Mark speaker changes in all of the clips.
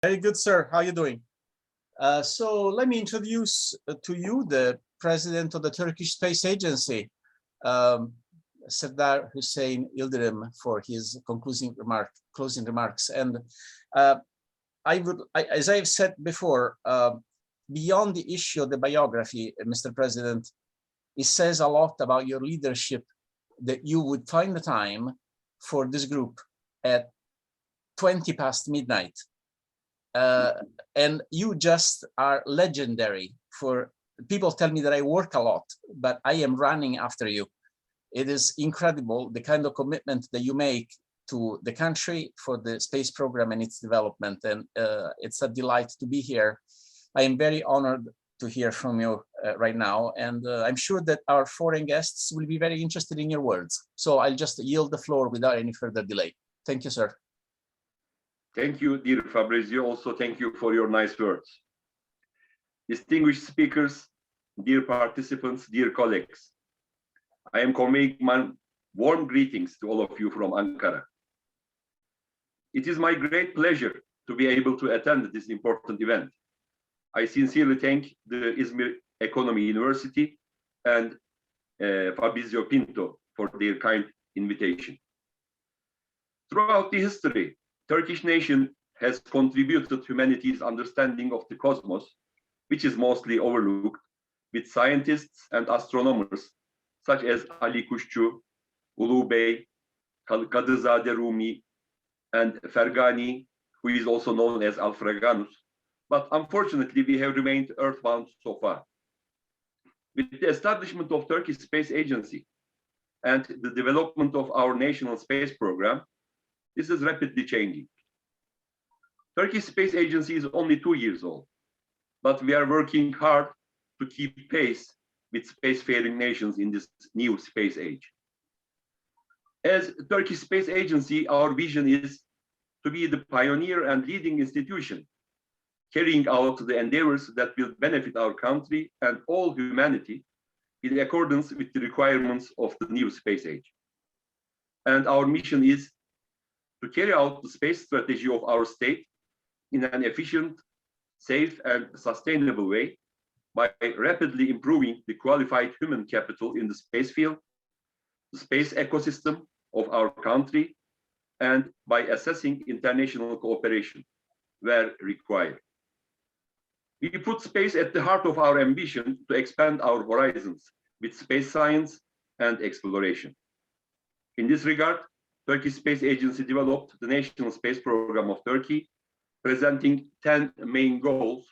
Speaker 1: Very good, sir. How are you doing? So let me introduce to you the president of the Turkish Space Agency, Serdar Hüseyin Yıldırım, for his closing remarks. And as I've said before, beyond the issue of the biography, Mr. President, it says a lot about your leadership that you would find the time for this group at 20 past midnight. And you just are legendary. For people tell me that I work a lot, but I am running after you. It is incredible the kind of commitment that you make to the country for the space program and its development. And it's a delight to be here. I am very honored to hear from you right now. And I'm sure that our foreign guests will be very interested in your words. So I'll just yield the floor without any further delay. Thank you, sir.
Speaker 2: Thank you, dear Fabrizio. Also, thank you for your nice words. Distinguished speakers, dear participants, dear colleagues, I am conveying my warm greetings to all of you from Ankara. It is my great pleasure to be able to attend this important event. I sincerely thank the Izmir Economy University and Fabrizio Pinto for their kind invitation. Throughout the history, Turkish nation has contributed humanity's understanding of the cosmos, which is mostly overlooked, with scientists and astronomers such as Ali Kuşçu, Ulu Bey, Kadızade Rumi, and Fergani, who is also known as Alfraganus. But unfortunately, we have remained earthbound so far. With the establishment of Turkish Space Agency and the development of our national space program, this is rapidly changing. Turkish Space Agency is only 2 years old, but we are working hard to keep pace with spacefaring nations in this new space age. As Turkish Space Agency, our vision is to be the pioneer and leading institution, carrying out the endeavors that will benefit our country and all humanity in accordance with the requirements of the new space age. And our mission is to carry out the space strategy of our state in an efficient, safe, and sustainable way by rapidly improving the qualified human capital in the space field, the space ecosystem of our country, and by assessing international cooperation where required. We put space at the heart of our ambition to expand our horizons with space science and exploration. In this regard, Turkish Space Agency developed the National Space Program of Turkey, presenting 10 main goals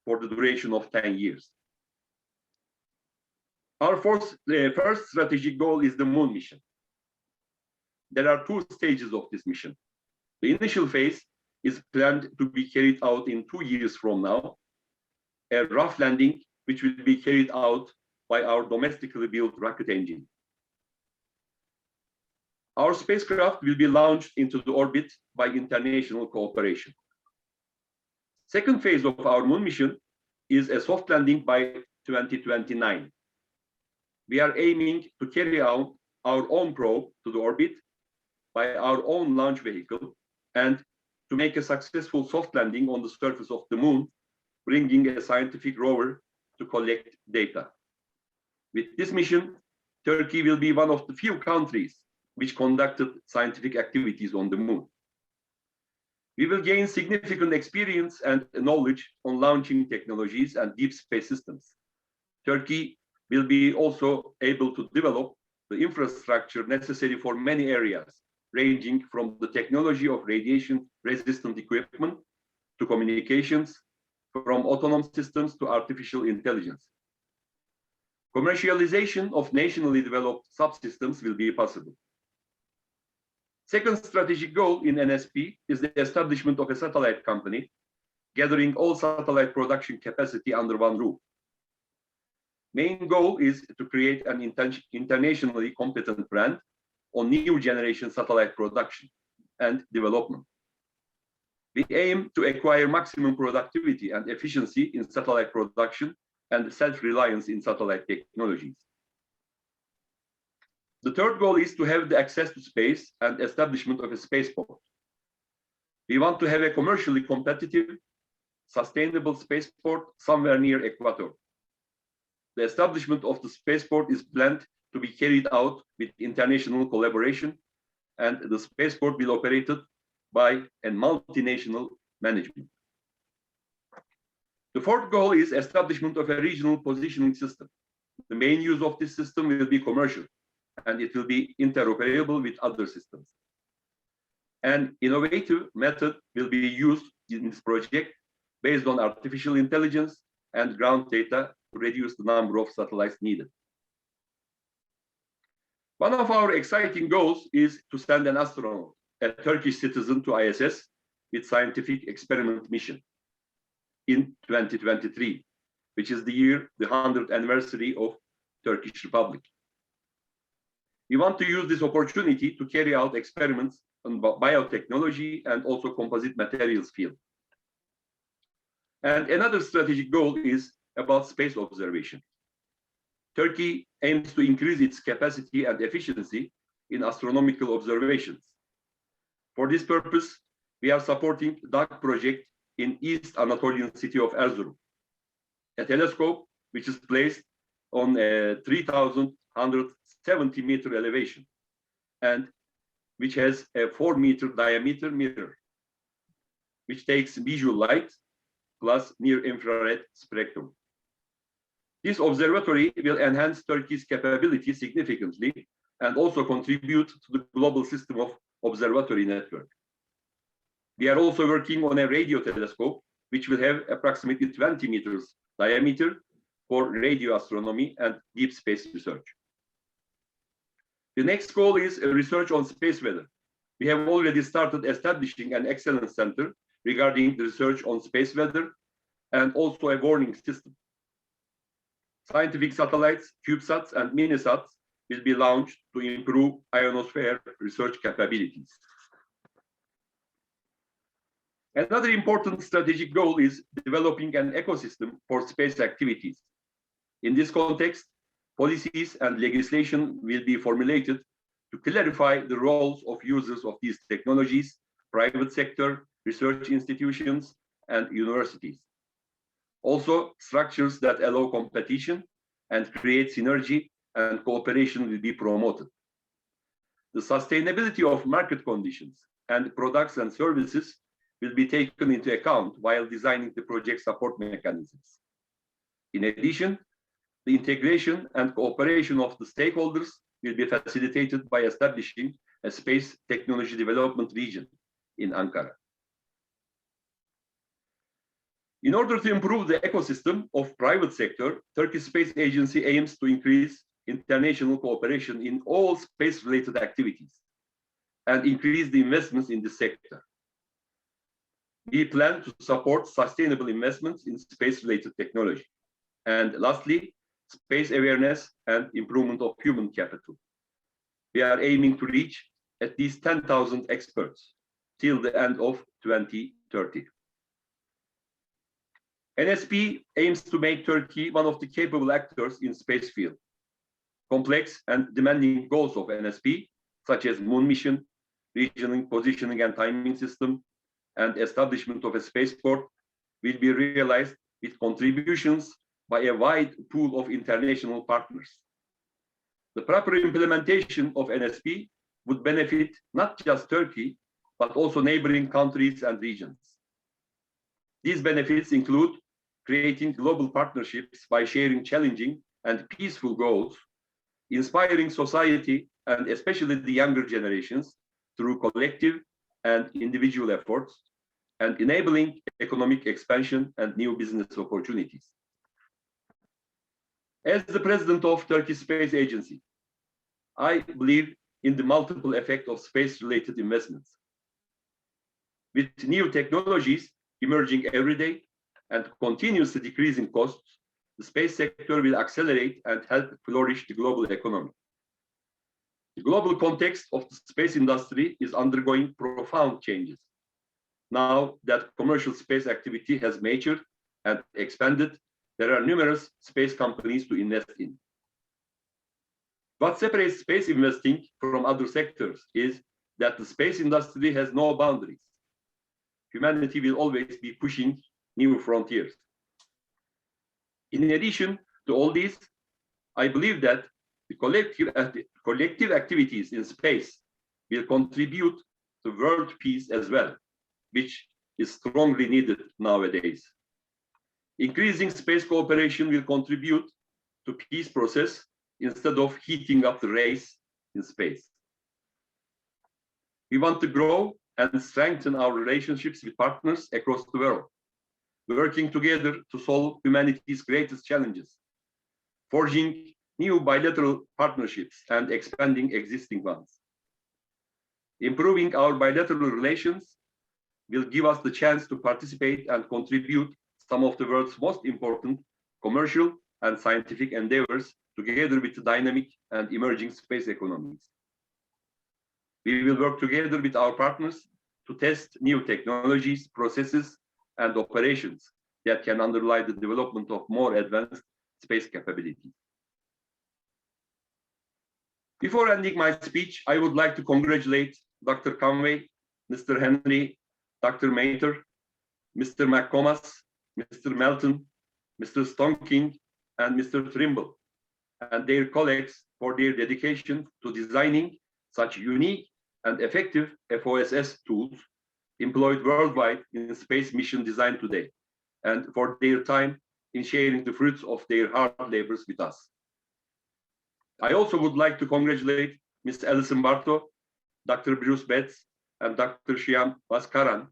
Speaker 2: for the duration of 10 years. Our first strategic goal is the moon mission. There are 2 stages of this mission. The initial phase is planned to be carried out in 2 years from now, a rough landing which will be carried out by our domestically built rocket engine. Our spacecraft will be launched into the orbit by international cooperation. Second phase of our moon mission is a soft landing by 2029. We are aiming to carry out our own probe to the orbit by our own launch vehicle and to make a successful soft landing on the surface of the moon, bringing a scientific rover to collect data. With this mission, Turkey will be one of the few countries which conducted scientific activities on the moon. We will gain significant experience and knowledge on launching technologies and deep space systems. Turkey will be also able to develop the infrastructure necessary for many areas, ranging from the technology of radiation-resistant equipment to communications, from autonomous systems to artificial intelligence. Commercialization of nationally developed subsystems will be possible. Second strategic goal in NSP is the establishment of a satellite company, gathering all satellite production capacity under one roof. Main goal is to create an internationally competent brand on new generation satellite production and development. We aim to acquire maximum productivity and efficiency in satellite production and self-reliance in satellite technologies. The third goal is to have the access to space and establishment of a spaceport. We want to have a commercially competitive, sustainable spaceport somewhere near Equator. The establishment of the spaceport is planned to be carried out with international collaboration, and the spaceport will be operated by a multinational management. The fourth goal is establishment of a regional positioning system. The main use of this system will be commercial, and it will be interoperable with other systems. An innovative method will be used in this project based on artificial intelligence and ground data to reduce the number of satellites needed. One of our exciting goals is to send an astronaut, a Turkish citizen, to ISS with scientific experiment mission in 2023, which is the 100th anniversary of Turkish Republic. We want to use this opportunity to carry out experiments on biotechnology and also composite materials field. And another strategic goal is about space observation. Turkey aims to increase its capacity and efficiency in astronomical observations. For this purpose, we are supporting the DAG project in East Anatolian city of Erzurum, a telescope which is placed on a 3,170-meter elevation and which has a 4-meter diameter mirror, which takes visual light plus near-infrared spectrum. This observatory will enhance Turkey's capability significantly and also contribute to the global system of observatory network. We are also working on a radio telescope, which will have approximately 20 meters diameter for radio astronomy and deep space research. The next goal is research on space weather. We have already started establishing an excellence center regarding the research on space weather and also a warning system. Scientific satellites, CubeSats, and Minisats will be launched to improve ionosphere research capabilities. Another important strategic goal is developing an ecosystem for space activities. In this context, policies and legislation will be formulated to clarify the roles of users of these technologies, private sector, research institutions, and universities. Also, structures that allow competition and create synergy and cooperation will be promoted. The sustainability of market conditions and products and services will be taken into account while designing the project support mechanisms. In addition, the integration and cooperation of the stakeholders will be facilitated by establishing a space technology development region in Ankara. In order to improve the ecosystem of private sector, Turkish Space Agency aims to increase international cooperation in all space-related activities and increase the investments in the sector. We plan to support sustainable investments in space-related technology. And lastly, space awareness and improvement of human capital. We are aiming to reach at least 10,000 experts till the end of 2030. NSP aims to make Turkey one of the capable actors in space field. Complex and demanding goals of NSP, such as moon mission, regional positioning and timing system, and establishment of a spaceport, will be realized with contributions by a wide pool of international partners. The proper implementation of NSP would benefit not just Turkey, but also neighboring countries and regions. These benefits include creating global partnerships by sharing challenging and peaceful goals, inspiring society and especially the younger generations through collective and individual efforts, and enabling economic expansion and new business opportunities. As the president of Turkish Space Agency, I believe in the multiple effect of space-related investments. With new technologies emerging every day and continuously decreasing costs, the space sector will accelerate and help flourish the global economy. The global context of the space industry is undergoing profound changes. Now that commercial space activity has matured and expanded, there are numerous space companies to invest in. What separates space investing from other sectors is that the space industry has no boundaries. humanity will always be pushing new frontiers. In addition to all these, I believe that the collective activities in space will contribute to world peace as well, which is strongly needed nowadays. Increasing space cooperation will contribute to peace process instead of heating up the race in space. We want to grow and strengthen our relationships with partners across the world, working together to solve humanity's greatest challenges, forging new bilateral partnerships and expanding existing ones. Improving our bilateral relations will give us the chance to participate and contribute some of the world's most important commercial and scientific endeavors together with the dynamic and emerging space economies. We will work together with our partners to test new technologies, processes, and operations that can underlie the development of more advanced space capabilities. Before ending my speech, I would like to congratulate Dr. Conway, Mr. Henry, Dr. Mater, Mr. McComas, Mr. Melton, Mr. Stonking, and Mr. Trimble, and their colleagues for their dedication to designing such unique and effective FOSS tools employed worldwide in space mission design today, and for their time in sharing the fruits of their hard labors with us. I also would like to congratulate Ms. Alison Barto, Dr. Bruce Betts, and Dr. Shyam Bhaskaran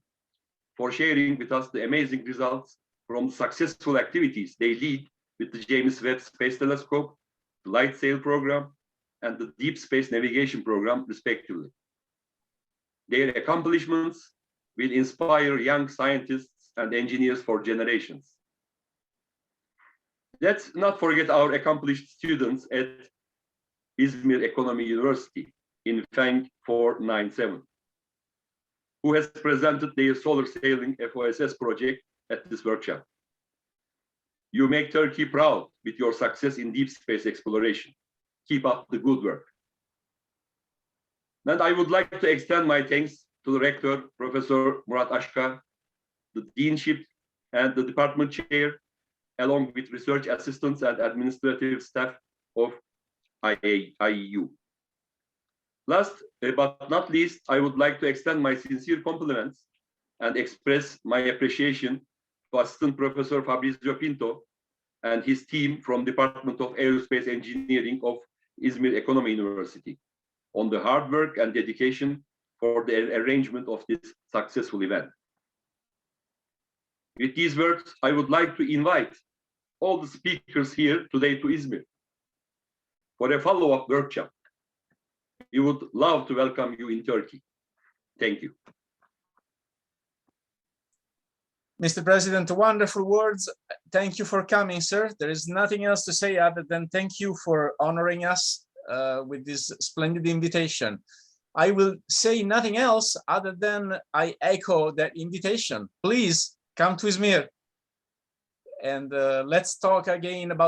Speaker 2: for sharing with us the amazing results from successful activities they lead with the James Webb Space Telescope, the Light Sail program, and the Deep Space Navigation program, respectively. Their accomplishments will inspire young scientists and engineers for generations. Let's not forget our accomplished students at Izmir Economy University in FENG 497, who has presented their solar sailing FOSS project at this workshop. You make Turkey proud with your success in deep space exploration. Keep up the good work. And I would like to extend my thanks to the Rector, Professor Murat Ashka, the Deanship, and the Department Chair, along with research assistants and administrative staff of IEU. Last but not least, I would like to extend my sincere compliments and express my appreciation to Assistant Professor Fabrizio Pinto and his team from Department of Aerospace Engineering of Izmir Economy University on the hard work and dedication for the arrangement of this successful event. With these words, I would like to invite all the speakers here today to Izmir for a follow-up workshop. We would love to welcome you in Turkey. Thank you.
Speaker 1: Mr. President, wonderful words. Thank you for coming, sir. There is nothing else to say other than thank you for honoring us with this splendid invitation. I will say nothing else other than I echo that invitation. Please come to Izmir and let's talk again about